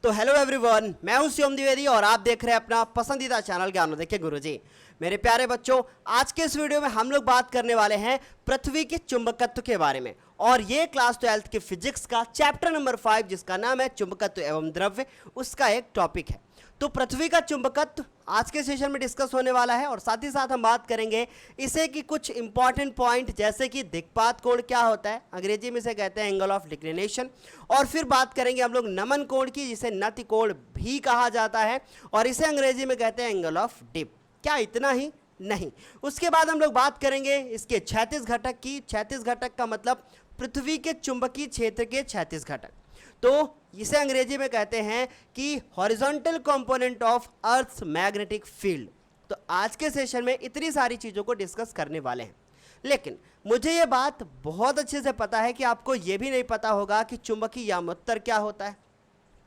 तो hello everyone, मैं हूं शिवम द्विवेदी और आप देख रहे हैं अपना पसंदीदा चैनल ज्ञानोदय के गुरुजी। मेरे प्यारे बच्चों, आज के इस वीडियो में हम लोग बात करने वाले हैं पृथ्वी के चुंबकत्व के बारे में। और ये क्लास 12th की फिजिक्स का चैप्टर नंबर 5 जिसका नाम है चुंबकत्व एवं द्रव्य, उसका एक टॉपिक है। तो पृथ्वी का चुंबकत्व आज के सेशन में डिस्कस होने वाला है और साथ ही साथ हम बात करेंगे इसे कि कुछ इंपॉर्टेंट पॉइंट जैसे कि दिक्पात कोण क्या होता है, अंग्रेजी में इसे कहते हैं एंगल ऑफ डिक्लिनेशन। और फिर बात करेंगे हम लोग नमन कोण की, जिसे नति कोण भी कहा जाता है और इसे अंग्रेजी में कहते हैं एंगल ऑफ डिप। क्या इतना ही नहीं, उसके बाद हम लोग बात करेंगे इसके 36 घटक की। 36 घटक का मतलब पृथ्वी के चुंबकीय क्षेत्र के 36 घटक। तो इसे अंग्रेजी में कहते हैं कि horizontal component of earth's magnetic field. तो आज के सेशन में इतनी सारी चीज़ों को डिस्कस करने वाले हैं, लेकिन मुझे ये बात बहुत अच्छे से पता है कि आपको ये भी नहीं पता होगा कि चुंबकीय याम्योत्तर क्या होता है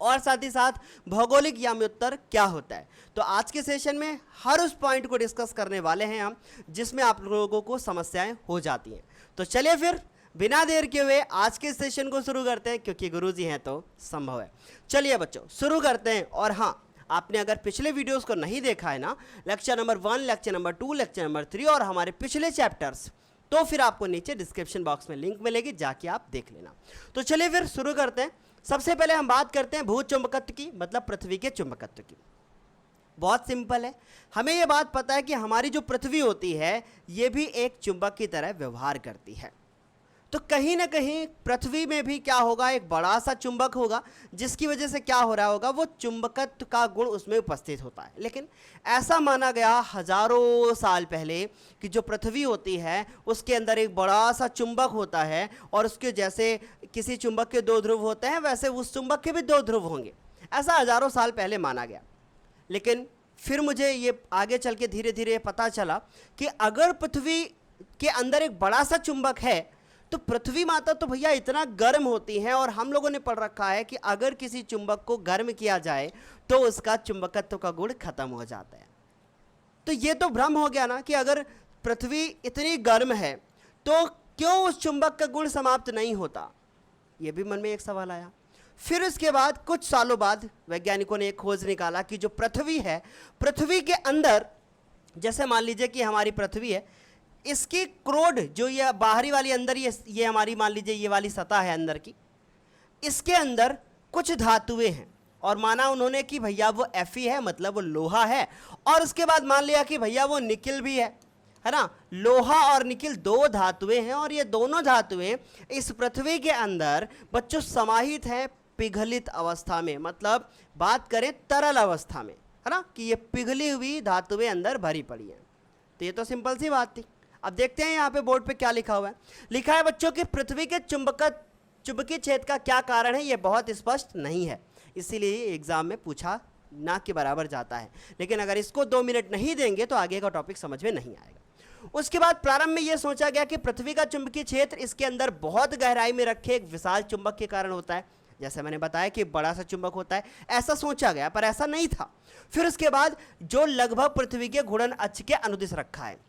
और साथ ही साथ भौगोलिक याम्योत्तर क्या होता है। तो आज के सेशन में हर उस पॉइंट को डिस्कस करने वाले हैं हम जिसमें आप लोगों को समस्याएं हो जाती हैं। तो चलिए फिर बिना देर के हुए आज के सेशन को शुरू करते हैं, क्योंकि गुरुजी हैं तो संभव है। चलिए बच्चों शुरू करते हैं। और हाँ, आपने अगर पिछले वीडियोस को नहीं देखा है ना, lecture number 1, lecture number 2, lecture number 3 और हमारे पिछले चैप्टर्स, तो फिर आपको नीचे डिस्क्रिप्शन बॉक्स में लिंक मिलेगी, जाके आप देख लेना। तो चलिए फिर शुरू करते हैं। सबसे पहले हम बात करते हैं भूचुंबकत्व की, मतलब पृथ्वी के चुंबकत्व की। बहुत सिंपल है, हमें यह बात पता है कि हमारी जो पृथ्वी होती है ये भी एक चुंबक की तरह व्यवहार करती है। तो कहीं ना कहीं पृथ्वी में भी क्या होगा, एक बड़ा सा चुंबक होगा, जिसकी वजह से क्या हो रहा होगा, वो चुंबकत्व का गुण उसमें उपस्थित होता है। लेकिन ऐसा माना गया हजारों साल पहले कि जो पृथ्वी होती है उसके अंदर एक बड़ा सा चुंबक होता है और उसके जैसे किसी चुंबक के 2 ध्रुव होते हैं वैसे उस चुंबक के भी 2 ध्रुव होंगे। ऐसा हजारों साल पहले माना गया। लेकिन फिर मुझे ये आगे चल के धीरे धीरे पता चला कि अगर पृथ्वी के अंदर एक बड़ा सा चुंबक है तो पृथ्वी माता तो भैया इतना गर्म होती है, और हम लोगों ने पढ़ रखा है कि अगर किसी चुंबक को गर्म किया जाए तो उसका चुंबकत्व का गुण खत्म हो जाता है। तो ये तो भ्रम हो गया ना कि अगर पृथ्वी इतनी गर्म है तो क्यों उस चुंबक का गुण समाप्त नहीं होता, ये भी मन में एक सवाल आया। फिर उसके बाद कुछ सालों बाद वैज्ञानिकों ने एक खोज निकाला कि जो पृथ्वी है, पृथ्वी के अंदर, जैसे मान लीजिए कि हमारी पृथ्वी है, इसकी क्रोड जो ये बाहरी वाली अंदर ये हमारी मान लीजिए ये वाली सतह है अंदर की, इसके अंदर कुछ धातुएं हैं और माना उन्होंने कि भैया वो Fe है, मतलब वो लोहा है। और उसके बाद मान लिया कि भैया वो निकिल भी है ना। लोहा और निकिल 2 धातुएं हैं और ये दोनों धातुएं इस पृथ्वी के अंदर बच्चों समाहित हैं पिघलित अवस्था में, मतलब बात करें तरल अवस्था में, है ना, कि ये पिघली हुई धातुएं अंदर भरी पड़ी हैं। तो ये तो सिंपल सी बात थी। अब देखते हैं यहाँ पे बोर्ड पे क्या लिखा हुआ है। लिखा है बच्चों कि पृथ्वी के चुंबकीय क्षेत्र का क्या कारण है, ये बहुत स्पष्ट नहीं है, इसीलिए एग्जाम में पूछा ना के बराबर जाता है। लेकिन अगर इसको 2 मिनट नहीं देंगे तो आगे का टॉपिक समझ में नहीं आएगा। उसके बाद प्रारंभ में यह सोचा गया कि पृथ्वी का चुंबकीय क्षेत्र इसके अंदर बहुत गहराई में रखे एक विशाल चुंबक के कारण होता है। जैसे मैंने बताया कि बड़ा सा चुंबक होता है, ऐसा सोचा गया, पर ऐसा नहीं था। फिर उसके बाद जो लगभग पृथ्वी के घूर्णन अक्ष के अनुदिश रखा है,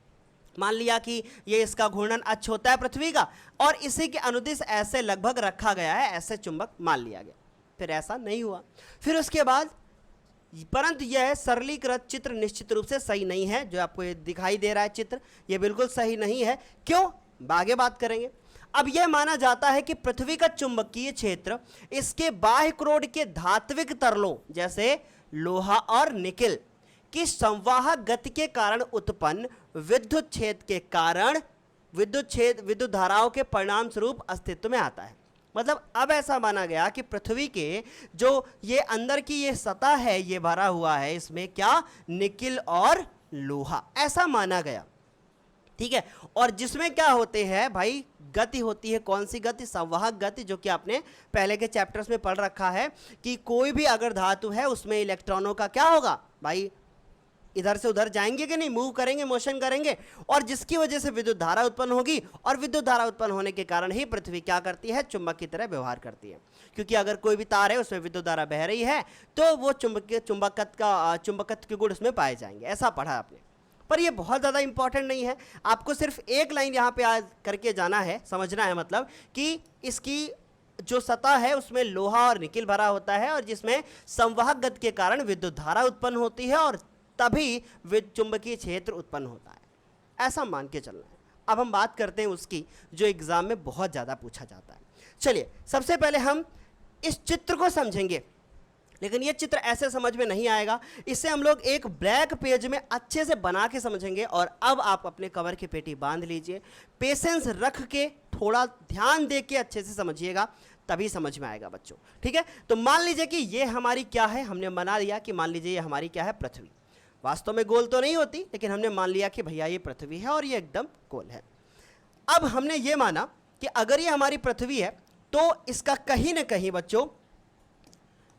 मान लिया कि ये इसका घूर्णन अक्ष होता है पृथ्वी का और इसी के अनुदिश ऐसे लगभग रखा गया है, ऐसे चुंबक मान लिया गया। फिर ऐसा नहीं हुआ। फिर उसके बाद, परंतु यह सरलीकृत चित्र निश्चित रूप से सही नहीं है। जो आपको ये दिखाई दे रहा है चित्र, ये बिल्कुल सही नहीं है। क्यों, आगे बात करेंगे। अब यह माना जाता है कि पृथ्वी का चुंबकीय क्षेत्र इसके बाह्य क्रोड के धात्विक तरलों जैसे लोहा और निकिल की संवाहक गति के कारण उत्पन्न विद्युत क्षेत्र के कारण विद्युत धाराओं के परिणाम स्वरूप अस्तित्व में आता है। मतलब अब ऐसा माना गया कि पृथ्वी के जो ये अंदर की ये सतह है, ये भरा हुआ है, इसमें क्या, निकिल और लोहा, ऐसा माना गया। ठीक है, और जिसमें क्या होते हैं भाई, गति होती है। कौन सी गति, संवाहक गति, जो कि आपने पहले के चैप्टर्स में पढ़ रखा है कि कोई भी अगर धातु है उसमें इलेक्ट्रॉनों का क्या होगा भाई, इधर से उधर जाएंगे कि नहीं, मूव करेंगे, मोशन करेंगे, और जिसकी वजह से विद्युत धारा उत्पन्न होगी। और विद्युत धारा उत्पन्न होने के कारण ही पृथ्वी क्या करती है, चुंबक की तरह व्यवहार करती है। क्योंकि अगर कोई भी तार है उसमें विद्युत धारा बह रही है तो वो चुंबकत्व के गुण उसमें पाए जाएंगे। ऐसा पढ़ा आपने, पर ये बहुत ज़्यादा इंपॉर्टेंट नहीं है। आपको सिर्फ एक लाइन यहाँ पे आज करके जाना है, समझना है, मतलब कि इसकी जो सतह है उसमें लोहा और निकिल भरा होता है और जिसमें संवाहक गति के कारण विद्युत धारा उत्पन्न होती है और तभी विद्युत चुंबकीय क्षेत्र उत्पन्न होता है। ऐसा मान के चलना है। अब हम बात करते हैं उसकी जो एग्जाम में बहुत ज़्यादा पूछा जाता है। चलिए सबसे पहले हम इस चित्र को समझेंगे, लेकिन ये चित्र ऐसे समझ में नहीं आएगा, इसे हम लोग एक ब्लैक पेज में अच्छे से बना के समझेंगे। और अब आप अपने कवर की पेटी बांध लीजिए, पेशेंस रख के थोड़ा ध्यान दे के अच्छे से समझिएगा, तभी समझ में आएगा बच्चों, ठीक है। तो मान लीजिए कि ये हमारी क्या है, हमने बना लिया कि मान लीजिए ये हमारी क्या है, पृथ्वी। वास्तव में गोल तो नहीं होती, लेकिन हमने मान लिया कि भैया ये पृथ्वी है और ये एकदम गोल है। अब हमने ये माना कि अगर ये हमारी पृथ्वी है तो इसका कहीं ना कहीं बच्चों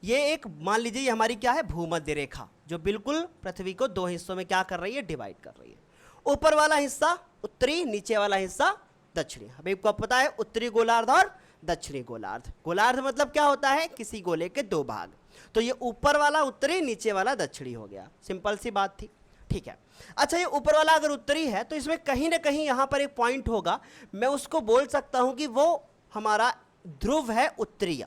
ये एक, मान लीजिए ये हमारी क्या है, भूमध्य रेखा, जो बिल्कुल पृथ्वी को दो हिस्सों में क्या कर रही है, डिवाइड कर रही है। ऊपर वाला हिस्सा उत्तरी, नीचे वाला हिस्सा दक्षिणी। अभी आपको पता है उत्तरी गोलार्ध और दक्षिणी गोलार्ध। गोलार्ध मतलब क्या होता है, किसी गोले के दो भाग। तो ये ऊपर वाला उत्तरी, नीचे वाला दक्षिणी हो गया। सिंपल सी बात थी, ठीक है। अच्छा, ये ऊपर वाला अगर उत्तरी है तो इसमें कहीं ना कहीं यहां पर एक पॉइंट होगा, मैं उसको बोल सकता हूं कि वो हमारा ध्रुव है उत्तरीय।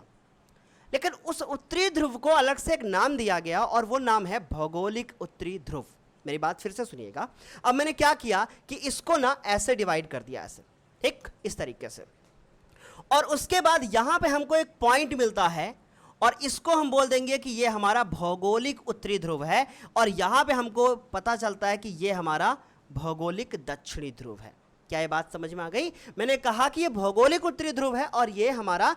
लेकिन उस उत्तरी ध्रुव को अलग से एक नाम दिया गया और वो नाम है भौगोलिक उत्तरी ध्रुव। मेरी बात फिर से सुनिएगा। अब मैंने क्या किया कि इसको ना ऐसे डिवाइड कर दिया, ऐसे, ठीक, इस तरीके से। और उसके बाद यहां पे हमको एक पॉइंट मिलता है और इसको हम बोल देंगे कि ये हमारा भौगोलिक उत्तरी ध्रुव है। और यहां पे हमको पता चलता है कि ये हमारा भौगोलिक दक्षिणी ध्रुव है। क्या ये बात समझ में आ गई? मैंने कहा कि ये भौगोलिक उत्तरी ध्रुव है और ये हमारा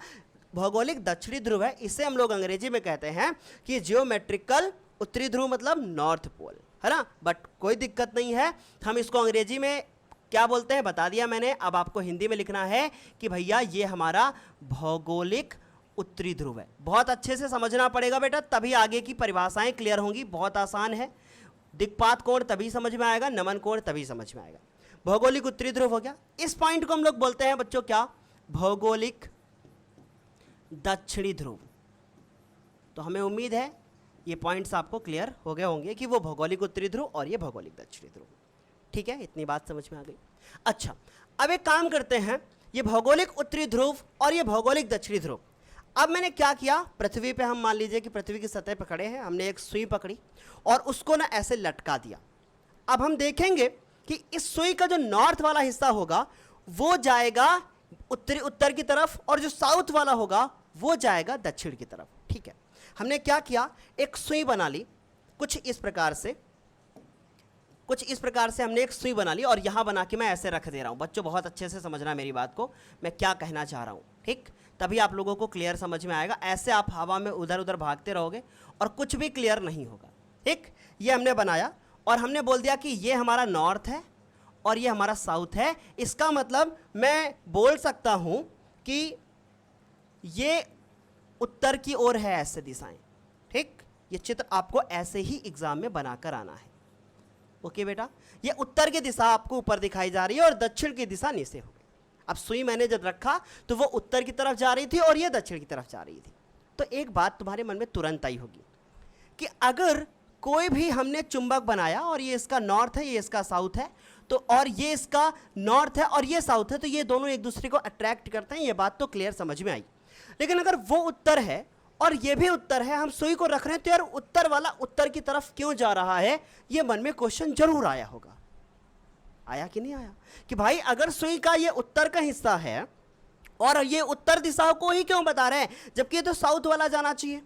भौगोलिक दक्षिणी ध्रुव है। इसे हम लोग अंग्रेजी में कहते हैं कि जियोमेट्रिकल उत्तरी ध्रुव, मतलब नॉर्थ पोल, है ना। बट कोई दिक्कत नहीं है, हम इसको अंग्रेजी में क्या बोलते हैं बता दिया मैंने। अब आपको हिंदी में लिखना है कि भैया ये हमारा भौगोलिक उत्तरी ध्रुव है। बहुत अच्छे से समझना पड़ेगा बेटा, तभी आगे की परिभाषाएं क्लियर होंगी। बहुत आसान है। दिक्पात कोण तभी समझ में आएगा, नमन कोण तभी समझ में आएगा। भौगोलिक उत्तरी ध्रुव हो गया। इस पॉइंट को हम लोग बोलते हैं बच्चों क्या, भौगोलिक दक्षिणी ध्रुव। तो हमें उम्मीद है ये पॉइंट्स आपको क्लियर हो गए होंगे कि वो भौगोलिक उत्तरी ध्रुव और ये भौगोलिक दक्षिणी ध्रुव, ठीक है। इतनी बात समझ में आ गई। अच्छा, अब एक काम करते हैं, ये भौगोलिक उत्तरी ध्रुव और ये भौगोलिक दक्षिणी ध्रुव। अब मैंने क्या किया, पृथ्वी पे हम मान लीजिए कि पृथ्वी की सतह पर खड़े हैं, हमने एक सुई पकड़ी और उसको ना ऐसे लटका दिया। अब हम देखेंगे कि इस सुई का जो नॉर्थ वाला हिस्सा होगा वो जाएगा उत्तर की तरफ और जो साउथ वाला होगा वो जाएगा दक्षिण की तरफ, ठीक है। हमने क्या किया, एक सुई बना ली कुछ इस प्रकार से हमने एक सुई बना ली और यहां बना के मैं ऐसे रख दे रहा हूं। बच्चों बहुत अच्छे से समझना मेरी बात को, मैं क्या कहना चाह रहा हूं, ठीक। तभी आप लोगों को क्लियर समझ में आएगा। ऐसे आप हवा में उधर उधर भागते रहोगे और कुछ भी क्लियर नहीं होगा, ठीक। ये हमने बनाया और हमने बोल दिया कि ये हमारा नॉर्थ है और ये हमारा साउथ है। इसका मतलब मैं बोल सकता हूं कि ये उत्तर की ओर है, ऐसे दिशाएं, ठीक। ये चित्र आपको ऐसे ही एग्जाम में बनाकर आना है, ओके बेटा। ये उत्तर की दिशा आपको ऊपर दिखाई जा रही है और दक्षिण की दिशा नीचे हो गई। अब सुई मैंने जब रखा तो वो उत्तर की तरफ जा रही थी और ये दक्षिण की तरफ जा रही थी। तो एक बात तुम्हारे मन में तुरंत आई होगी कि अगर कोई भी हमने चुंबक बनाया और ये इसका नॉर्थ है, ये इसका साउथ है, तो और ये इसका नॉर्थ है और ये साउथ है, तो ये दोनों एक दूसरे को अट्रैक्ट करते हैं। ये बात तो क्लियर समझ में आई। लेकिन अगर वो उत्तर है और ये भी उत्तर है, हम सुई को रख रहे हैं, तो यार उत्तर वाला उत्तर की तरफ क्यों जा रहा है, ये मन में क्वेश्चन जरूर आया होगा। आया कि नहीं आया कि भाई अगर सुई का ये उत्तर का हिस्सा है और ये उत्तर दिशा को ही क्यों बता रहे हैं, जबकि ये तो साउथ वाला जाना चाहिए,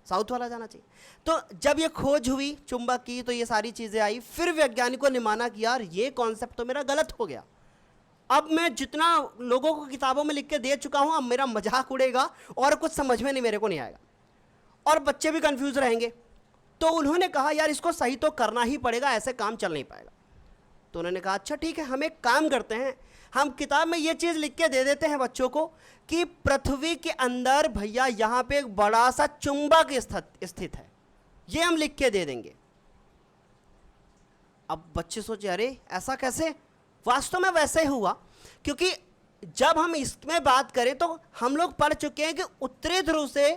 साउथ वाला जाना चाहिए। तो जब ये खोज हुई चुंबक की तो ये सारी चीजें आई, फिर वैज्ञानिकों ने माना कि यार ये कॉन्सेप्ट तो मेरा गलत हो गया। अब मैं जितना लोगों को किताबों में लिख के दे चुका हूं, अब मेरा मजाक उड़ेगा और कुछ समझ में नहीं मेरे को नहीं आएगा और बच्चे भी कंफ्यूज रहेंगे। तो उन्होंने कहा यार इसको सही तो करना ही पड़ेगा, ऐसे काम चल नहीं पाएगा। तो उन्होंने कहा अच्छा ठीक है, हम एक काम करते हैं, हम किताब में ये चीज़ लिख के दे देते हैं बच्चों को कि पृथ्वी के अंदर भैया यहाँ पे एक बड़ा सा चुंबक स्थित है, ये हम लिख के दे देंगे। अब बच्चे सोचे अरे ऐसा कैसे, वास्तव में वैसे ही हुआ, क्योंकि जब हम इसमें बात करें तो हम लोग पढ़ चुके हैं कि उत्तरी ध्रुव से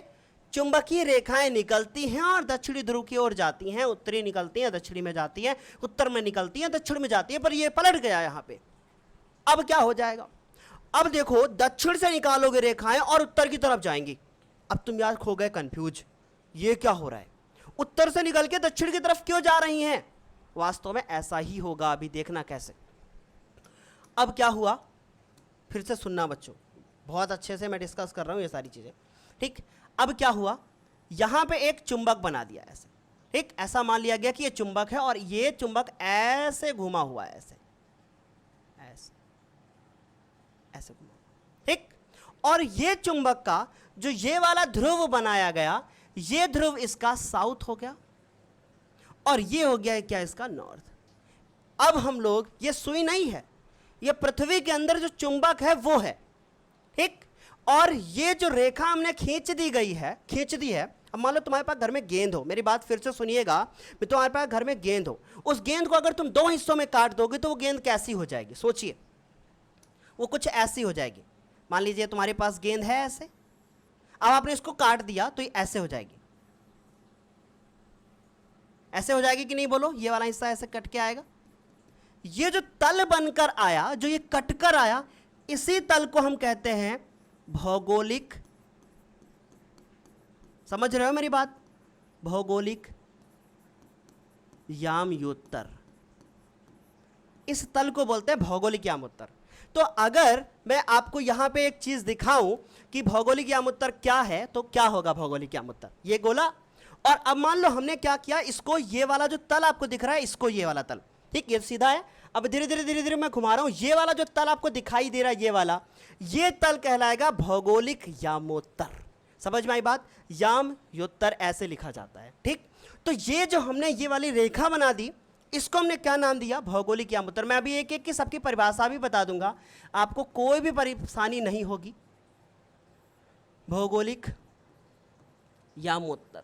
चुंबकीय रेखाएं निकलती हैं और दक्षिणी ध्रुव की ओर जाती हैं। उत्तरी निकलती हैं, दक्षिणी में जाती हैं, उत्तर में निकलती हैं, दक्षिण में जाती हैं, पर ये पलट गया यहाँ पे। अब क्या हो जाएगा, अब देखो दक्षिण से निकालोगे रेखाएं और उत्तर की तरफ जाएंगी। अब तुम यार खो गए कंफ्यूज, ये क्या हो रहा है, उत्तर से निकल के दक्षिण की तरफ क्यों जा रही हैं? वास्तव में ऐसा ही होगा, अभी देखना कैसे। अब क्या हुआ, फिर से सुनना बच्चों, बहुत अच्छे से मैं डिस्कस कर रहा हूं ये सारी चीजें, ठीक। अब क्या हुआ, यहां पे एक चुंबक बना दिया ऐसे, ठीक, ऐसा मान लिया गया कि ये चुंबक है और ये चुंबक ऐसे घुमा हुआ है, ऐसे ऐसे ऐसे घुमा, ठीक। और ये चुंबक का जो ये वाला ध्रुव बनाया गया, ये ध्रुव इसका साउथ हो गया और ये हो गया क्या इसका नॉर्थ। अब हम लोग, ये सुई नहीं है, ये पृथ्वी के अंदर जो चुंबक है वो है, ठीक। और ये जो रेखा हमने खींच दी है। अब मान लो तुम्हारे पास घर में गेंद हो, मेरी बात फिर से सुनिएगा, तुम्हारे पास घर में गेंद हो, उस गेंद को अगर तुम दो हिस्सों में काट दोगे तो वो गेंद कैसी हो जाएगी, सोचिए, वो कुछ ऐसी हो जाएगी। मान लीजिए तुम्हारे पास गेंद है ऐसे, अब आपने इसको काट दिया तो ये ऐसे हो जाएगी, ऐसे हो जाएगी कि नहीं बोलो, ये वाला हिस्सा ऐसे कट के आएगा। ये जो तल बनकर आया, जो ये कटकर आया, इसी तल को हम कहते हैं भौगोलिक, समझ रहे हो मेरी बात, भौगोलिक यामयोत्तर, इस तल को बोलते हैं भौगोलिक यामोत्तर। तो अगर मैं आपको यहां पे एक चीज दिखाऊं कि भौगोलिक यामोत्तर क्या है, तो क्या होगा भौगोलिक यामोत्तर, ये गोला। और अब मान लो हमने क्या किया, इसको, ये वाला जो तल आपको दिख रहा है, इसको ये वाला तल, ठीक, ये सीधा है। अब धीरे धीरे मैं घुमा रहा हूं, ये वाला जो तल आपको दिखाई दे रहा है, ये वाला, ये तल कहलाएगा भौगोलिक यामोत्तर। समझ में आई बात, यामयोत्तर ऐसे लिखा जाता है, ठीक। तो ये जो हमने ये वाली रेखा बना दी, इसको हमने क्या नाम दिया, भौगोलिक यामोत्तर। मैं अभी एक एक की सबकी परिभाषा भी बता दूंगा, आपको कोई भी परेशानी नहीं होगी। भौगोलिक यामोत्तर,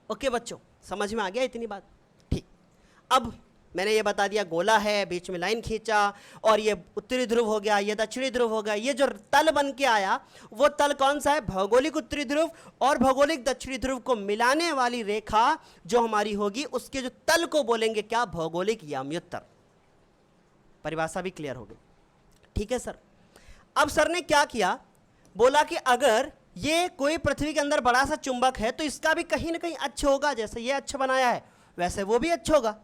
ओके बच्चों, समझ में आ गया इतनी बात, ठीक। अब मैंने ये बता दिया, गोला है, बीच में लाइन खींचा, और ये उत्तरी ध्रुव हो गया, ये दक्षिणी ध्रुव हो गया। ये जो तल बन के आया वो तल कौन सा है, भौगोलिक उत्तरी ध्रुव और भौगोलिक दक्षिणी ध्रुव को मिलाने वाली रेखा जो हमारी होगी, उसके जो तल को बोलेंगे क्या, भौगोलिक यामयोत्तर। परिभाषा भी क्लियर हो गई, ठीक है सर। अब सर ने क्या किया, बोला कि अगर ये कोई पृथ्वी के अंदर बड़ा सा चुंबक है तो इसका भी कहीं ना कहीं अच्छा होगा, जैसे ये अच्छा बनाया है वैसे वो भी अच्छा होगा।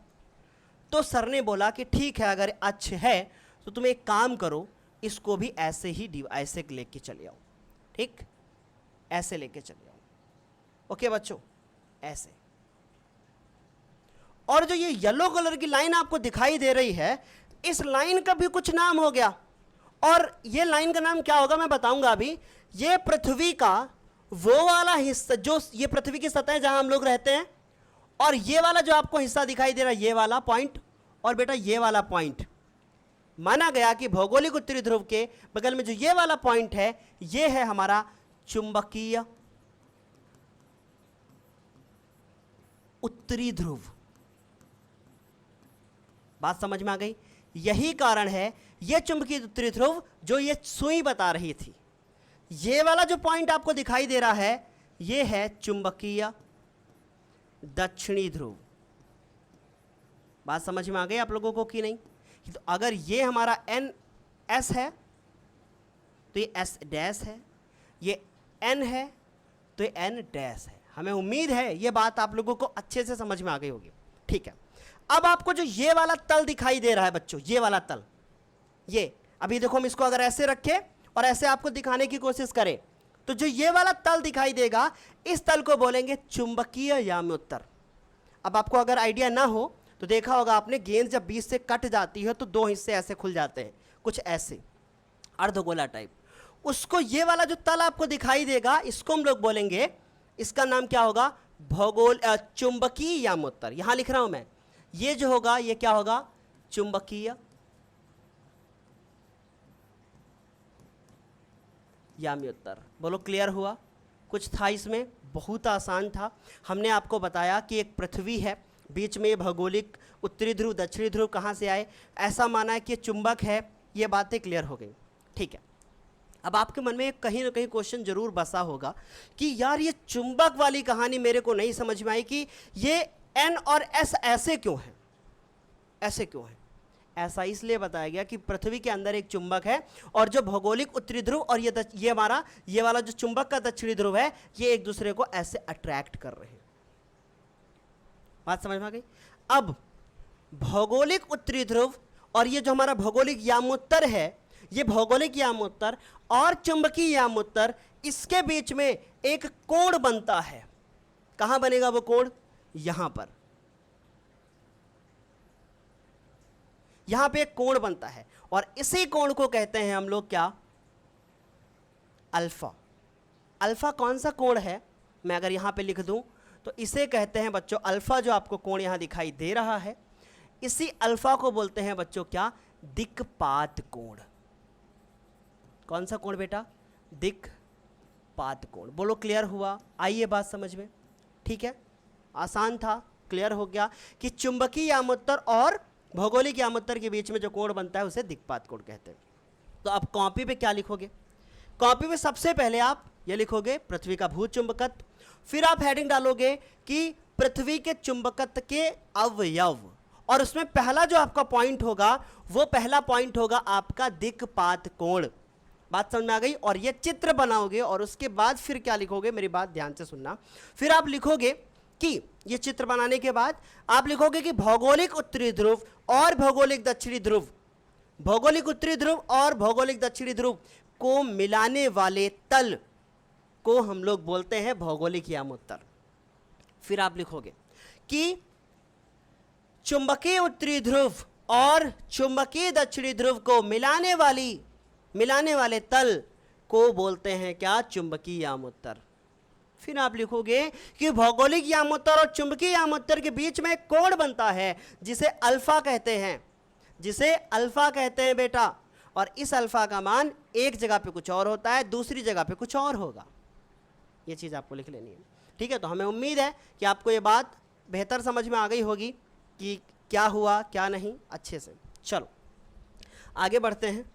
तो सर ने बोला कि ठीक है, अगर अच्छा है तो तुम एक काम करो, इसको भी ऐसे ही ऐसे लेके चले आओ, ठीक, ऐसे लेके चले आओ, ओके बच्चों, ऐसे। और जो ये येलो कलर की लाइन आपको दिखाई दे रही है, इस लाइन का भी कुछ नाम हो गया, और ये लाइन का नाम क्या होगा मैं बताऊंगा अभी। ये पृथ्वी का वो वाला हिस्सा, जो ये पृथ्वी की सतह है जहां हम लोग रहते हैं, और ये वाला जो आपको हिस्सा दिखाई दे रहा है, ये वाला पॉइंट, और बेटा ये वाला पॉइंट, माना गया कि भौगोलिक उत्तरी ध्रुव के बगल में जो ये वाला पॉइंट है, ये है हमारा चुंबकीय उत्तरी ध्रुव। बात समझ में आ गई, यही कारण है ये चुंबकीय उत्तरी ध्रुव जो ये सुई बता रही थी, ये वाला जो पॉइंट आपको दिखाई दे रहा है, ये है चुंबकीय दक्षिणी ध्रुव। बात समझ में आ गई आप लोगों को कि नहीं? तो अगर ये हमारा एन एस है तो ये एस डैश है, ये एन है तो ये एन डैश है। हमें उम्मीद है ये बात आप लोगों को अच्छे से समझ में आ गई होगी, ठीक है। अब आपको जो ये वाला तल दिखाई दे रहा है बच्चों, ये वाला तल, ये अभी देखो हम इसको अगर ऐसे रखें और ऐसे आपको दिखाने की कोशिश करें तो जो ये वाला तल दिखाई देगा, इस तल को बोलेंगे चुंबकीय यामयोत्तर। अब आपको अगर आइडिया ना हो तो देखा होगा आपने, गेंद जब बीच से कट जाती है तो दो हिस्से ऐसे खुल जाते हैं, कुछ ऐसे अर्धगोला टाइप। उसको ये वाला जो तल आपको दिखाई देगा, इसको हम लोग बोलेंगे, इसका नाम क्या होगा, चुंबकीय यामयोत्तर। यहां लिख रहा हूं मैं, ये जो होगा ये क्या होगा, चुंबकीय यामयोत्तर। बोलो क्लियर हुआ? कुछ था इसमें, बहुत आसान था। हमने आपको बताया कि एक पृथ्वी है, बीच में भौगोलिक उत्तरी ध्रुव दक्षिणी ध्रुव कहाँ से आए, ऐसा माना है कि चुंबक है, ये बातें क्लियर हो गई, ठीक है। अब आपके मन में कहीं ना कहीं क्वेश्चन जरूर बसा होगा कि यार ये चुंबक वाली कहानी मेरे को नहीं समझ में आई कि ये एन और एस ऐसे क्यों है, ऐसे क्यों है। ऐसा इसलिए बताया गया कि पृथ्वी के अंदर एक चुंबक है और जो भौगोलिक उत्तरी ध्रुव और ये वाला जो चुंबक का दक्षिणी ध्रुव है, ये एक दूसरे को ऐसे अट्रैक्ट कर रहे हैं। बात समझ में आ गई? अब भौगोलिक उत्तरी ध्रुव और ये जो हमारा भौगोलिक यामोत्तर है, ये भौगोलिक यामोत्तर और चुंबकीय यामोत्तर, इसके बीच में एक कोण बनता है। कहां बनेगा वो कोण? यहां पर, यहां पे एक कोण बनता है और इसी कोण को कहते हैं हम लोग क्या? अल्फा। अल्फा कौन सा कोण है? मैं अगर यहां पे लिख दूं तो इसे कहते हैं बच्चों अल्फा। जो आपको कोण यहां दिखाई दे रहा है, इसी अल्फा को बोलते हैं बच्चों क्या? दिक्पात कोण। कौन सा कोण बेटा? दिक्पात कोण। बोलो क्लियर हुआ? आइए बात समझ में। ठीक है, आसान था, क्लियर हो गया कि चुंबकीय यामोत्तर और भौगोलिक यामोत्तर के बीच में जो कोण बनता है उसे दिक्पात कोण कहते हैं। तो अब कॉपी पे क्या लिखोगे? कॉपी पे सबसे पहले आप ये लिखोगे पृथ्वी का भूचुंबकत्व, फिर आप हेडिंग डालोगे कि पृथ्वी के चुंबकत्व के अवयव, और उसमें पहला जो आपका पॉइंट होगा वो पहला पॉइंट होगा आपका दिक्पात कोण। बात समझ में आ गई? और ये चित्र बनाओगे और उसके बाद फिर क्या लिखोगे? मेरी बात ध्यान से सुनना। फिर आप लिखोगे कि ये चित्र बनाने के बाद आप लिखोगे कि भौगोलिक उत्तरी ध्रुव और भौगोलिक दक्षिणी ध्रुव, भौगोलिक उत्तरी ध्रुव और भौगोलिक दक्षिणी ध्रुव को मिलाने वाले तल को हम लोग बोलते हैं भौगोलिक यामोत्तर। फिर आप लिखोगे कि चुंबकीय उत्तरी ध्रुव और चुंबकीय दक्षिणी ध्रुव को मिलाने वाले तल को बोलते हैं क्या? चुंबकीय यामोत्तर। फिर आप लिखोगे कि भौगोलिक यामोत्तर और चुंबकीय यामोत्तर के बीच में एक कोण बनता है जिसे अल्फा कहते हैं, जिसे अल्फा कहते हैं बेटा। और इस अल्फा का मान एक जगह पे कुछ और होता है, दूसरी जगह पे कुछ और होगा। ये चीज़ आपको लिख लेनी है। ठीक है, तो हमें उम्मीद है कि आपको ये बात बेहतर समझ में आ गई होगी कि क्या हुआ क्या नहीं, अच्छे से। चलो आगे बढ़ते हैं,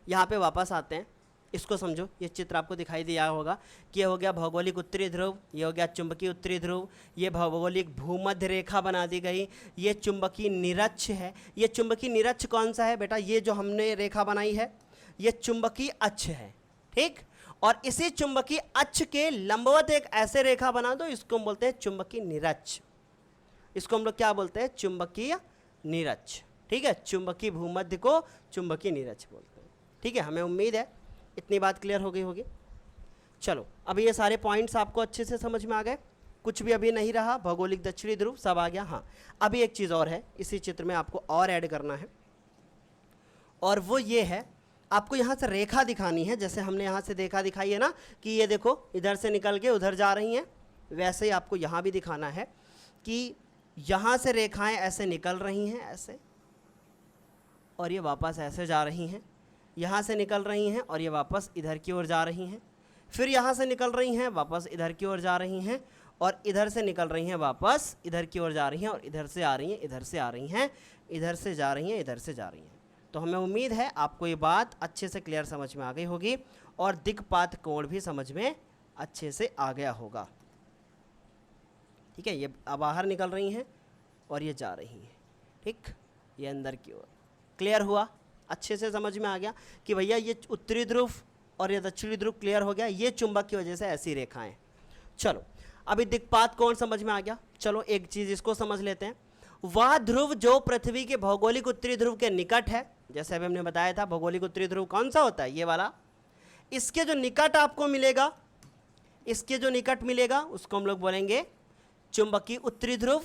यहाँ पे वापस आते हैं। इसको समझो, ये चित्र आपको दिखाई दिया होगा कि ये हो गया भौगोलिक उत्तरी ध्रुव, ये हो गया चुंबकीय उत्तरी ध्रुव, ये भौगोलिक भूमध्य रेखा बना दी गई, ये चुंबकीय निरक्ष है। ये चुंबकीय निरक्ष कौन सा है बेटा? ये जो हमने रेखा बनाई है ये चुंबकीय अक्ष है। ठीक, और इसी चुंबकीय अक्ष के लंबवत एक ऐसे रेखा बना दो, इसको हम बोलते हैं चुंबकीय निरक्ष। इसको हम लोग क्या बोलते हैं? चुंबकीय निरक्ष। ठीक है, चुंबकीय भूमध्य को चुंबकीय निरक्ष बोलते हैं। ठीक है, हमें उम्मीद है इतनी बात क्लियर हो गई होगी। चलो अभी ये सारे पॉइंट्स आपको अच्छे से समझ में आ गए, कुछ भी अभी नहीं रहा, भौगोलिक दक्षिणी ध्रुव सब आ गया। हाँ, अभी एक चीज़ और है इसी चित्र में आपको और ऐड करना है, और वो ये है आपको यहाँ से रेखा दिखानी है। जैसे हमने यहाँ से रेखा दिखाई है ना कि ये देखो इधर से निकल के उधर जा रही हैं, वैसे ही आपको यहाँ भी दिखाना है कि यहाँ से रेखाएं ऐसे निकल रही हैं ऐसे, और ये वापस ऐसे जा रही हैं, यहाँ से निकल रही हैं और ये वापस इधर की ओर जा रही हैं, फिर यहाँ से निकल रही हैं वापस इधर की ओर जा रही हैं, और इधर से निकल रही हैं वापस इधर की ओर जा रही हैं, और इधर से आ रही हैं, इधर से आ रही हैं, इधर से जा रही हैं, इधर से जा रही हैं। तो हमें उम्मीद है आपको ये बात अच्छे से क्लियर समझ में आ गई होगी और दिक्पात कोण भी समझ में अच्छे से आ गया होगा। ठीक है, ये बाहर निकल रही हैं और ये जा रही हैं। ठीक, ये अंदर की ओर। क्लियर हुआ? अच्छे से समझ में आ गया कि भैया ये उत्तरी ध्रुव और ये दक्षिणी ध्रुव क्लियर हो गया, ये चुंबक की वजह से ऐसी रेखाएं। चलो अभी दिक्पात कोण समझ में आ गया। चलो एक चीज़ इसको समझ लेते हैं। वह ध्रुव जो पृथ्वी के भौगोलिक उत्तरी ध्रुव के निकट है, जैसे अभी हमने बताया था भौगोलिक उत्तरी ध्रुव कौन सा होता है? ये वाला। इसके जो निकट आपको मिलेगा, इसके जो निकट मिलेगा उसको हम लोग बोलेंगे चुंबकीय उत्तरी ध्रुव,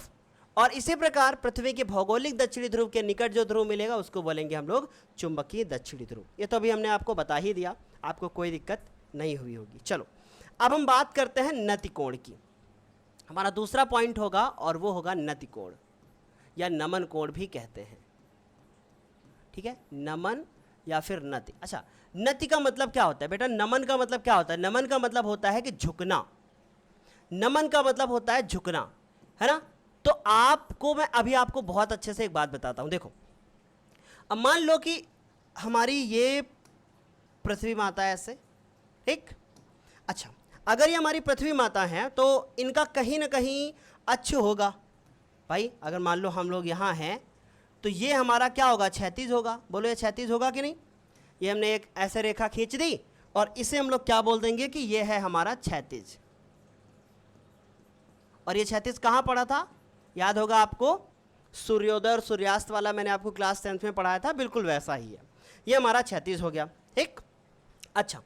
और इसी प्रकार पृथ्वी के भौगोलिक दक्षिणी ध्रुव के निकट जो ध्रुव मिलेगा उसको बोलेंगे हम लोग चुंबकीय दक्षिणी ध्रुव। ये तो अभी हमने आपको बता ही दिया, आपको कोई दिक्कत नहीं हुई होगी। चलो अब हम बात करते हैं नतिकोण की। हमारा दूसरा पॉइंट होगा और वो होगा नतिकोण या नमन कोण भी कहते हैं। ठीक है, नमन या फिर नति। अच्छा, नति का मतलब क्या होता है बेटा? नमन का मतलब क्या होता है? नमन का मतलब होता है कि झुकना। नमन का मतलब होता है झुकना, है ना? तो आपको मैं अभी आपको बहुत अच्छे से एक बात बताता हूं। देखो, अब मान लो कि हमारी ये पृथ्वी माता है ऐसे, ठीक? अच्छा, अगर ये हमारी पृथ्वी माता है तो इनका कहीं ना कहीं अक्ष होगा भाई। अगर मान लो हम लोग यहाँ हैं तो तो ये हमारा क्या होगा, क्षैतिज होगा। बोलो ये क्षैतिज होगा कि नहीं। ये हमने एक ऐसे रेखा खींच दी और इसे हम लोग क्या बोल देंगे कि ये है हमारा क्षैतिज। और ये क्षैतिज कहाँ पड़ा था, याद होगा आपको, सूर्योदय और सूर्यास्त वाला मैंने आपको क्लास 10th में पढ़ाया था, बिल्कुल वैसा ही है। ये हमारा क्षैतिज हो गया। ठीक, अच्छा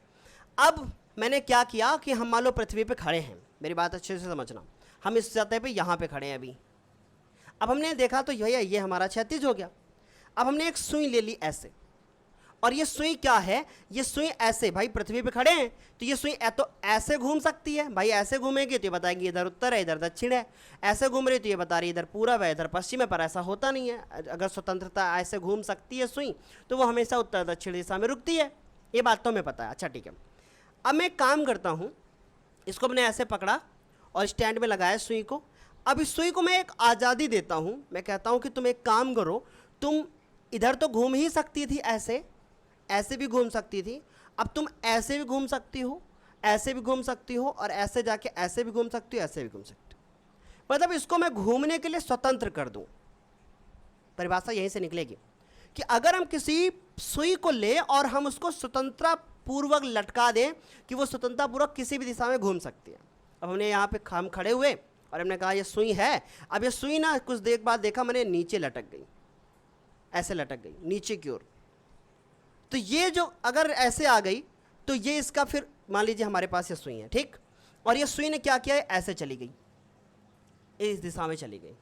अब मैंने क्या किया कि हम मान लो पृथ्वी पे खड़े हैं, मेरी बात अच्छे से समझना, हम इस सतह पे यहाँ पे खड़े हैं अभी। अब हमने देखा तो ये हमारा क्षैतिज हो गया। अब हमने एक सुई ले ली ऐसे, और ये सुई क्या है, ये सुई ऐसे, भाई पृथ्वी पे खड़े हैं तो ये सुई तो ऐसे घूम सकती है, भाई ऐसे घूमेगी तो ये बताएगी इधर उत्तर है इधर दक्षिण है, ऐसे घूम रही तो ये बता रही इधर पूरब है इधर पश्चिम है, पर ऐसा होता नहीं है। अगर स्वतंत्रता ऐसे घूम सकती है सुई तो वो हमेशा उत्तर दक्षिण दिशा में रुकती है, ये बात तो हमें पता है। अच्छा ठीक है, अब मैं एक काम करता हूँ, इसको मैंने ऐसे पकड़ा और स्टैंड में लगाया सुई को। अब इस सुई को मैं एक आज़ादी देता हूँ, मैं कहता हूँ कि तुम एक काम करो, तुम इधर तो घूम ही सकती थी, ऐसे ऐसे भी घूम सकती थी, अब तुम ऐसे भी घूम सकती हो, ऐसे भी घूम सकती हो, और ऐसे जाके ऐसे भी घूम सकती हो, ऐसे भी घूम सकती हो। मतलब इसको मैं घूमने के लिए स्वतंत्र कर दूं। परिभाषा यहीं से निकलेगी कि अगर हम किसी सुई को ले और हम उसको स्वतंत्रता पूर्वक लटका दें कि वो स्वतंत्रता पूर्वक किसी भी दिशा में घूम सकती है। अब हमने यहाँ पे हम खड़े हुए और हमने कहा ये सुई है, अब ये सुई ना कुछ देर बाद देखा मैंने नीचे लटक गई, ऐसे लटक गई नीचे की ओर। तो ये जो अगर ऐसे आ गई तो ये इसका फिर मान लीजिए हमारे पास ये सुई है, ठीक, और ये सुई ने क्या किया है, ऐसे चली गई, इस दिशा में चली गई,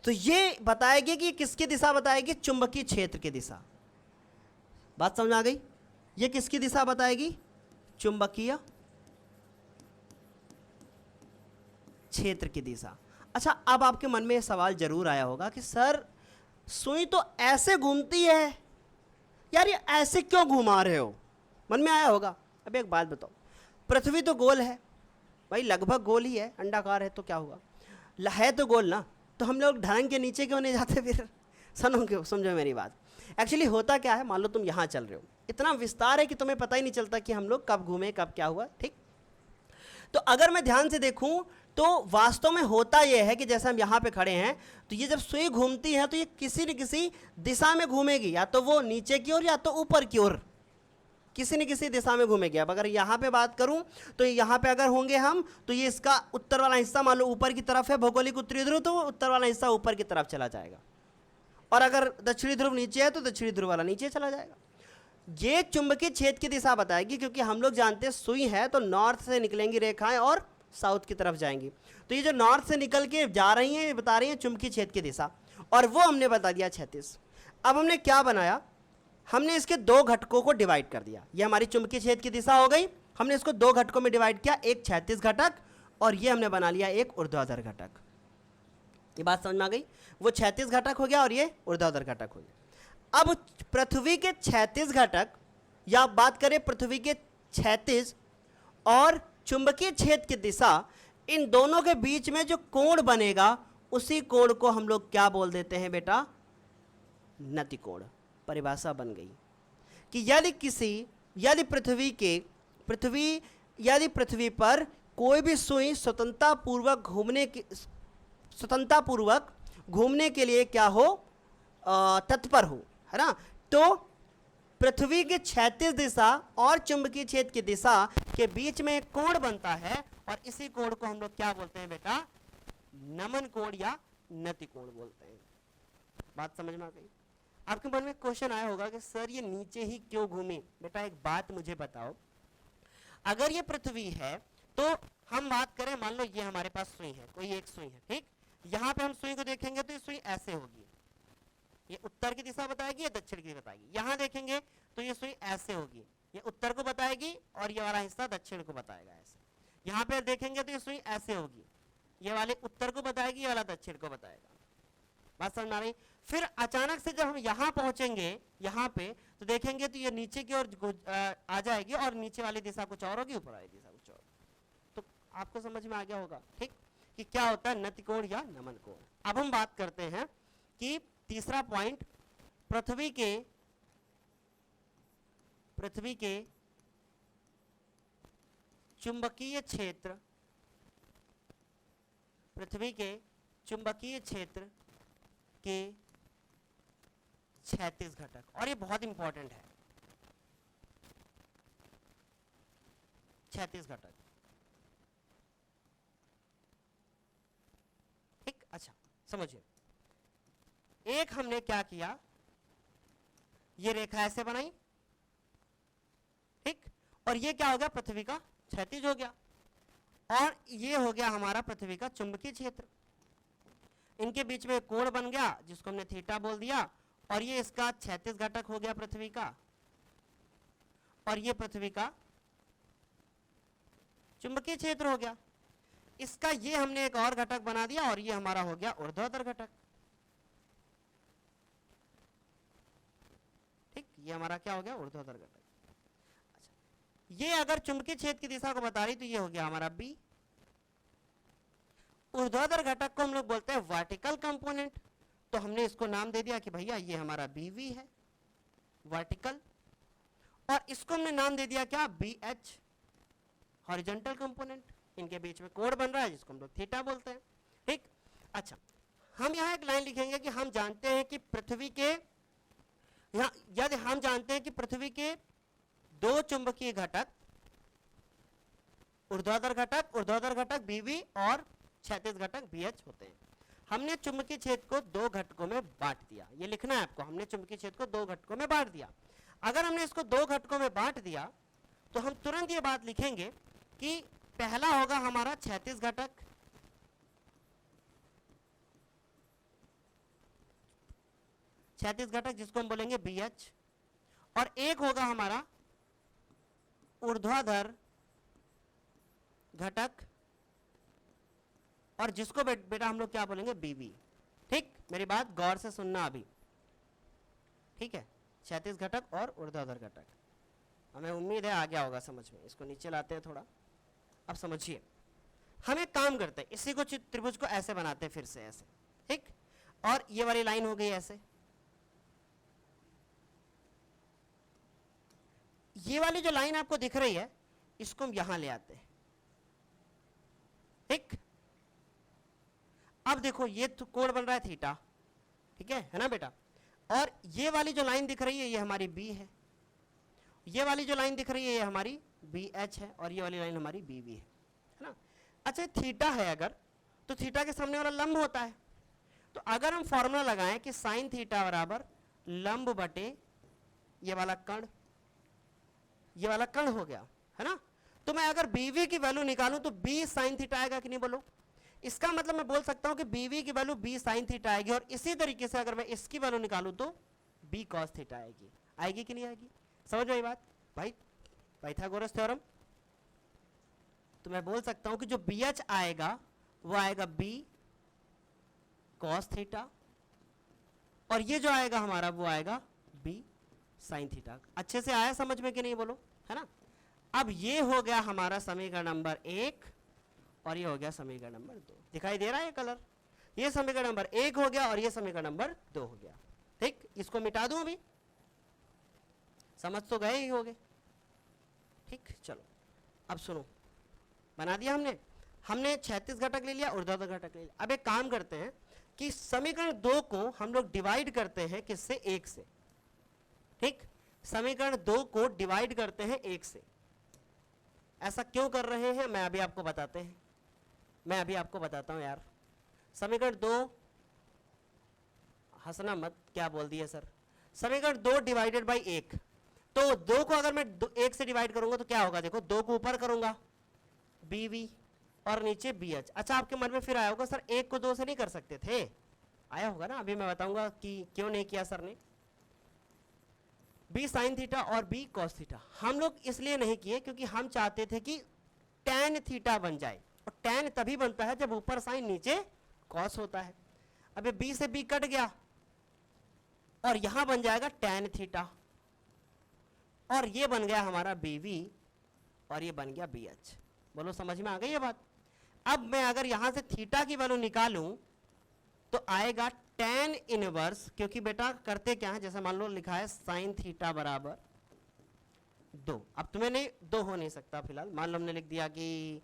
तो ये बताएगी कि किसकी दिशा बताएगी, चुंबकीय क्षेत्र की दिशा। बात समझ आ गई, ये किसकी दिशा बताएगी, चुंबकीय क्षेत्र की दिशा। अच्छा अब आपके मन में यह सवाल जरूर आया होगा कि सर सुई तो ऐसे घूमती है यार, ये ऐसे क्यों घुमा रहे हो, मन में आया होगा। अब एक बात बताओ, पृथ्वी तो गोल है भाई, लगभग गोल ही है, अंडाकार है तो क्या हुआ, है तो गोल ना, तो हम लोग ढलान के नीचे क्यों नहीं जाते फिर, समझो मेरी बात। एक्चुअली होता क्या है, मान लो तुम यहाँ चल रहे हो, इतना विस्तार है कि तुम्हें पता ही नहीं चलता कि हम लोग कब घूमे कब क्या हुआ, ठीक। तो अगर मैं ध्यान से देखूं तो वास्तव में होता यह है कि जैसे हम यहाँ पे खड़े हैं तो ये जब सुई घूमती है तो ये किसी न किसी दिशा में घूमेगी, या तो वो नीचे की ओर या तो ऊपर की ओर, किसी न किसी दिशा में घूमेगी। अब अगर यहाँ पे बात करूँ तो यहाँ पे अगर होंगे हम तो ये इसका उत्तर वाला हिस्सा मान लो ऊपर की तरफ है, भौगोलिक उत्तरी ध्रुव, तो उत्तर वाला हिस्सा ऊपर की तरफ चला जाएगा, और अगर दक्षिणी ध्रुव नीचे है तो दक्षिणी ध्रुव वाला नीचे चला जाएगा। ये चुंबकीय क्षेत्र की दिशा बताएगी, क्योंकि हम लोग जानते हैं सुई है तो नॉर्थ से निकलेंगी रेखाएं और साउथ की तरफ जाएंगी, तो ये जो नॉर्थ से निकल के जा रही हैं ये बता रही हैं चुंबकीय क्षेत्र की दिशा, और वो हमने बता दिया क्षैतिज। अब हमने क्या बनाया, हमने इसके दो घटकों को डिवाइड कर दिया, ये हमारी चुंबकीय क्षेत्र की दिशा हो गई, हमने इसको दो घटकों में डिवाइड किया, एक क्षैतिज घटक और ये हमने बना लिया एक ऊर्ध्वाधर घटक। ये बात समझ में आ गई, वो क्षैतिज घटक हो गया और ये ऊर्ध्वाधर घटक हो गया। अब पृथ्वी के क्षैतिज घटक, या बात करें पृथ्वी के क्षैतिज और चुंबकीय क्षेत्र की दिशा, इन दोनों के बीच में जो कोण बनेगा उसी कोण को हम लोग क्या बोल देते हैं बेटा, नतिकोण। परिभाषा बन गई कि यदि पृथ्वी पर कोई भी सुई स्वतंत्रता पूर्वक घूमने के लिए क्या हो, तत्पर हो, है ना, तो पृथ्वी की क्षैतिज दिशा और चुंबकीय क्षेत्र की दिशा के बीच में एक कोण बनता है, और इसी कोण को हम लोग क्या बोलते हैं बेटा, नमन कोण या नतिकोण बोलते हैं। बात समझ में आ गई। आपके मन में क्वेश्चन आया होगा कि सर ये नीचे ही क्यों घूमे। बेटा एक बात मुझे बताओ, अगर ये पृथ्वी है तो हम बात करें, मान लो ये हमारे पास सुई है, कोई एक सुई है, ठीक, यहाँ पे हम सुई को देखेंगे तो ये सुई ऐसे होगी, ये उत्तर की दिशा बताएगी या दक्षिण की बताएगी। यहाँ देखेंगे तो ये सुई ऐसे होगी, ये उत्तर को बताएगी और ये वाला हिस्सा दक्षिण को बताएगा ऐसे। यहाँ पे देखेंगे तो ये सुई ऐसे होगी, ये वाले उत्तर को बताएगी, ये वाला दक्षिण को बताएगा। बात समझ आ रही। फिर अचानक से जब हम यहाँ पहुंचेंगे यहाँ पे तो देखेंगे तो ये नीचे की ओर आ जाएगी, और नीचे वाली दिशा कुछ और होगी, ऊपर वाली दिशा कुछ और। तो आपको समझ में आ गया होगा, ठीक, कि क्या होता है नतिकोण या नमन कोण। अब हम बात करते हैं कि तीसरा पॉइंट, पृथ्वी के चुंबकीय क्षेत्र, पृथ्वी के चुंबकीय क्षेत्र के क्षैतिज घटक, और ये बहुत इंपॉर्टेंट है, क्षैतिज घटक। ठीक, अच्छा समझिए, एक हमने क्या किया, ये रेखा ऐसे बनाई, ठीक, और ये क्या हो गया, पृथ्वी का क्षैतिज हो गया, और ये हो गया हमारा पृथ्वी का चुंबकीय क्षेत्र। इनके बीच में कोण बन गया जिसको हमने थीटा बोल दिया, और ये इसका क्षैतिज घटक हो गया पृथ्वी का, और ये पृथ्वी का चुंबकीय क्षेत्र हो गया। इसका ये हमने एक और घटक बना दिया, और ये हमारा हो गया ऊर्ध्वाधर घटक। ठीक, ये हमारा क्या हो गया, ऊर्ध्वाधर घटक। अच्छा, ये अगर चुंबकीय क्षेत्र की दिशा को बता रही तो ये हो गया हमारा बी। ऊर्ध्वाधर घटक को हम लोग बोलते हैं वर्टिकल कंपोनेंट, तो हमने इसको नाम दे दिया कि भैया ये हमारा बीवी है, वर्टिकल, और इसको हमने नाम दे दिया क्या, बी एच, हॉरिजॉन्टल कंपोनेंट। इनके बीच में कोण बन रहा है जिसको हम लोग थीटा बोलते हैं। ठीक, अच्छा, हम यहाँ एक लाइन लिखेंगे कि हम जानते हैं कि पृथ्वी के, यहाँ यदि हम जानते हैं कि पृथ्वी के दो चुंबकीय घटक, ऊर्ध्वाधर घटक बीवी और क्षैतिज घटक बीएच होते हैं। हमने चुंबकीय क्षेत्र को दो घटकों में बांट दिया, ये लिखना है आपको, हमने चुंबकीय क्षेत्र को दो घटकों में बांट दिया। अगर हमने इसको दो घटकों में बांट दिया तो हम तुरंत ये बात लिखेंगे कि पहला होगा हमारा क्षैतिज घटक, जिसको हम बोलेंगे बीएच, और एक होगा हमारा ऊर्ध्वाधर घटक, और जिसको बेटा हम लोग क्या बोलेंगे, बीवी। ठीक, मेरी बात गौर से सुनना अभी, ठीक है, क्षैतिज घटक और ऊर्ध्वाधर घटक, हमें उम्मीद है आ गया होगा समझ में। इसको नीचे लाते हैं थोड़ा, अब समझिए। हम एक काम करते हैं, इसी को त्रिभुज को ऐसे बनाते हैं, फिर से ऐसे, ठीक, और ये वाली लाइन हो गई ऐसे, ये वाली जो लाइन आपको दिख रही है इसको हम यहां ले आते हैं। ठीक, अब देखो ये तो कोण बन रहा है थीटा, ठीक है ना बेटा, और ये वाली जो लाइन दिख रही है ये हमारी बी है, ये वाली जो लाइन दिख रही है ये हमारी बी एच है, और ये वाली लाइन हमारी बी वी है ना। अच्छा, थीटा है अगर, तो थीटा के सामने वाला लंब होता है, तो अगर हम फॉर्मूला लगाएं कि साइन थीटा बराबर लंब बटे ये वाला कण, ये वाला कण हो गया है ना, तो मैं अगर बीवी की वैल्यू निकालूं तो बी साइन थीटा आएगा कि नहीं, बोलो। इसका मतलब मैं बोल सकता हूं कि बीवी की वैल्यू बी साइन थीटा आएगी, और इसी तरीके से अगर मैं इसकी वैल्यू निकालूं तो बी कॉस थीटा आएगी। आएगी कि नहीं आएगी, समझ में आई बात भाई, पाइथागोरस थ्योरम। तो मैं बोल सकता हूं कि जो बी एच आएगा वो आएगा बी कॉस थीटा, और ये जो आएगा हमारा वो आएगा बी साइन थीटा। अच्छे से आया समझ में कि नहीं, बोलो, है ना। अब ये हो गया हमारा समीकरण नंबर 1, और ये हो गया समीकरण नंबर 2। दिखाई दे रहा है ये कलर, ये समीकरण नंबर 1 हो गया और ये समीकरण नंबर 2 हो गया। ठीक, इसको मिटा दूं अभी, समझ तो गए ही होगे। ठीक, चलो अब सुनो, बना दिया हमने क्षैतिज घटक ले लिया, ऊर्ध्वाधर घटक ले लिया। अब एक काम करते हैं कि समीकरण 2 को हम लोग डिवाइड करते हैं किससे, 1 से। ठीक, समीकरण 2 को डिवाइड करते हैं 1 से। ऐसा क्यों कर रहे हैं मैं अभी आपको बताता हूं यार। समीकरण 2, हंसना मत, क्या बोल दिया सर, समीकरण 2 डिवाइडेड बाई 1, तो 2 को अगर मैं 1 से डिवाइड करूंगा तो क्या होगा, देखो 2 को ऊपर करूंगा बीवी और नीचे बी एच। अच्छा, आपके मन में फिर आया होगा सर 1 को 2 से नहीं कर सकते थे, आया होगा ना, अभी मैं बताऊंगा कि क्यों नहीं किया सर ने। बी साइन थीटा और बी कॉस थीटा हम लोग इसलिए नहीं किए क्योंकि हम चाहते थे कि टैन थीटा बन जाए, और टैन तभी बनता है जब ऊपर साइन नीचे कॉस होता है। अब ये बी से बी कट गया और यहां बन जाएगा टैन थीटा, और ये बन गया हमारा बीवी और ये बन गया बी एच। बोलो समझ में आ गई ये बात। अब मैं अगर यहां से थीटा की वैल्यू निकालूं तो आएगा टैन इनवर्स, क्योंकि बेटा करते क्या है, जैसे मान लो लिखा है साइन थीटा बराबर 2। अब तुम्हें नहीं 2 हो नहीं सकता फिलहाल, मान लो हमने लिख दिया कि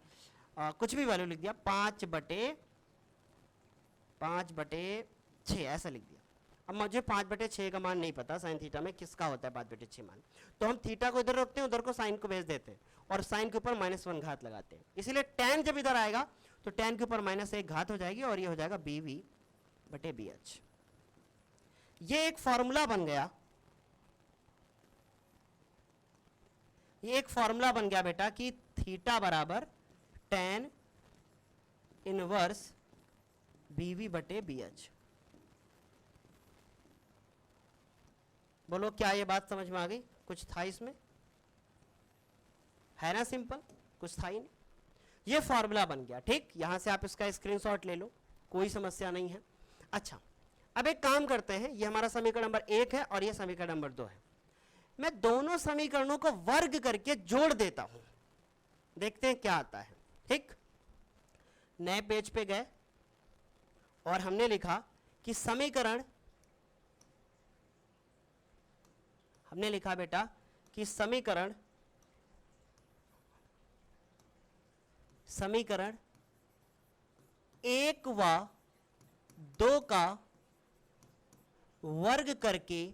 कुछ भी वैल्यू लिख दिया 5/6 ऐसा लिख दिया। अब मुझे 5/6 का मान नहीं पता साइन थीटा में किसका होता है 5/6 मान, तो हम थीटा को इधर रखते हैं, उधर को साइन को भेज देते हैं और साइन के ऊपर -1 घात लगाते हैं। इसीलिए tan जब इधर आएगा तो tan के ऊपर -1 घात हो जाएगी और ये हो जाएगा BV/BH। ये एक फॉर्मूला बन गया, ये एक फॉर्मूला बन गया बेटा कि थीटा बराबर tan इनवर्स BV/BH। बोलो क्या ये बात समझ में आ गई? कुछ था इसमें? है ना सिंपल, कुछ था ही नहीं। ये फॉर्मूला बन गया, ठीक। यहां से आप इसका स्क्रीनशॉट ले लो, कोई समस्या नहीं है। अच्छा, अब एक काम करते हैं, ये हमारा समीकरण नंबर 1 है और ये समीकरण नंबर 2 है। मैं दोनों समीकरणों को वर्ग करके जोड़ देता हूं, देखते हैं क्या आता है, ठीक। नए पेज पे गए और हमने लिखा कि समीकरण, हमने लिखा बेटा कि समीकरण 1 व 2 का वर्ग करके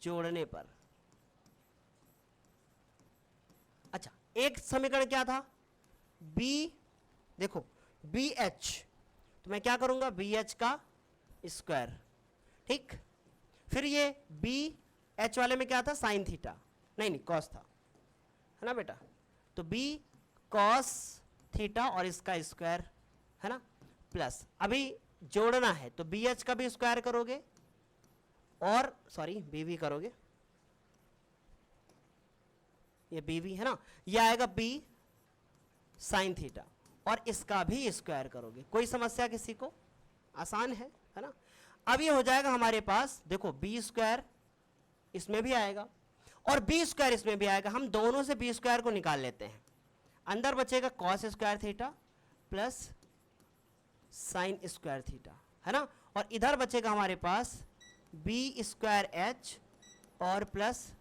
जोड़ने पर, अच्छा एक समीकरण क्या था b, देखो BH, तो मैं क्या करूंगा BH का स्क्वायर, ठीक। फिर ये BH वाले में क्या था साइन थीटा, नहीं कॉस था, है ना बेटा, तो B कॉस थीटा और इसका स्क्वायर, है ना, प्लस अभी जोड़ना है तो BH का भी स्क्वायर करोगे और सॉरी BV करोगे, ये BV है ना, ये आएगा B साइन थीटा और इसका भी स्क्वायर करोगे। कोई समस्या किसी को? आसान है ना। अब ये हो जाएगा हमारे पास, देखो B स्क्वायर इसमें भी आएगा और B स्क्वायर इसमें भी आएगा। हम दोनों से B स्क्वायर को निकाल लेते हैं, अंदर बचेगा cos square theta plus sine square theta, है ना, और इधर बचेगा हमारे पास B स्क्वायर H और प्लस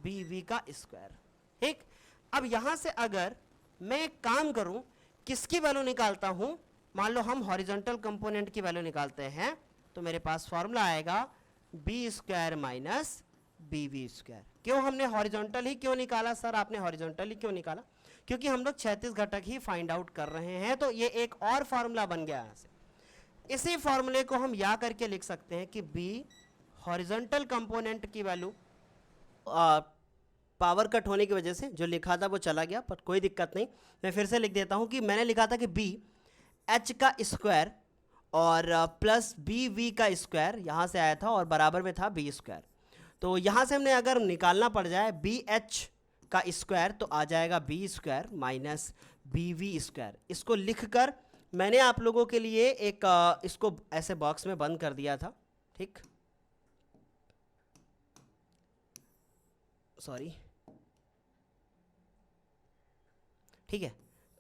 BV का स्क्वायर, ठीक। अब यहां से अगर मैं एक काम करूं, किसकी वैल्यू निकालता हूं, मान लो हम हॉरिजॉन्टल कंपोनेंट की वैल्यू निकालते हैं, तो मेरे पास फॉर्मूला आएगा B square minus BV square. क्यों हमने हॉरिजॉन्टल ही क्यों निकाला सर, आपने हॉरिजॉन्टल ही क्यों निकाला? क्योंकि हम लोग 36 घटक ही फाइंड आउट कर रहे हैं, तो ये एक और फार्मूला बन गया यहाँ से। इसी फार्मूले को हम या करके लिख सकते हैं कि B हॉरिजॉन्टल कंपोनेंट की वैल्यू, पावर कट होने की वजह से जो लिखा था वो चला गया, पर कोई दिक्कत नहीं, मैं फिर से लिख देता हूँ कि मैंने लिखा था कि B H का स्क्वायर और प्लस BV का स्क्वायर यहाँ से आया था और बराबर में था B स्क्वायर। तो यहाँ से हमने अगर निकालना पड़ जाए BH का स्क्वायर तो आ जाएगा B square minus BV square. इसको लिखकर मैंने आप लोगों के लिए एक इसको ऐसे बॉक्स में बंद कर दिया था, ठीक, सॉरी, ठीक है,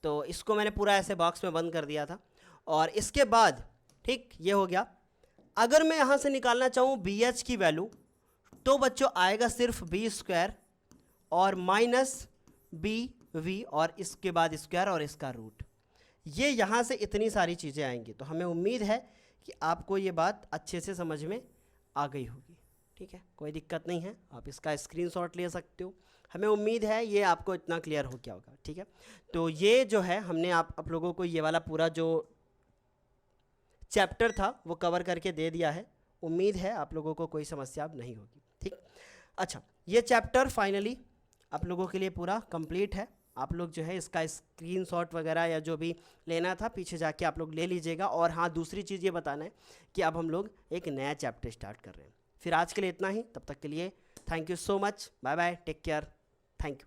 तो इसको मैंने पूरा ऐसे बॉक्स में बंद कर दिया था और इसके बाद, ठीक, ये हो गया। अगर मैं यहाँ से निकालना चाहूँ BH की वैल्यू तो बच्चों आएगा सिर्फ B स्क्वायर और माइनस BV और इसके बाद स्क्वायर और इसका रूट। ये यहाँ से इतनी सारी चीज़ें आएंगी, तो हमें उम्मीद है कि आपको ये बात अच्छे से समझ में आ गई होगी, ठीक है, कोई दिक्कत नहीं है, आप इसका स्क्रीनशॉट ले सकते हो। हमें उम्मीद है ये आपको इतना क्लियर हो गया होगा, ठीक है। तो ये जो है हमने आप लोगों को ये वाला पूरा जो चैप्टर था वो कवर करके दे दिया है। उम्मीद है आप लोगों को कोई समस्या अब नहीं होगी, ठीक। अच्छा, ये चैप्टर फाइनली आप लोगों के लिए पूरा कंप्लीट है। आप लोग जो है इसका स्क्रीनशॉट वगैरह या जो भी लेना था पीछे जाके आप लोग ले लीजिएगा। और हाँ, दूसरी चीज़ ये बताना है कि अब हम लोग एक नया चैप्टर स्टार्ट कर रहे हैं। फिर आज के लिए इतना ही, तब तक के लिए thank you so much, bye bye, take care, thank you.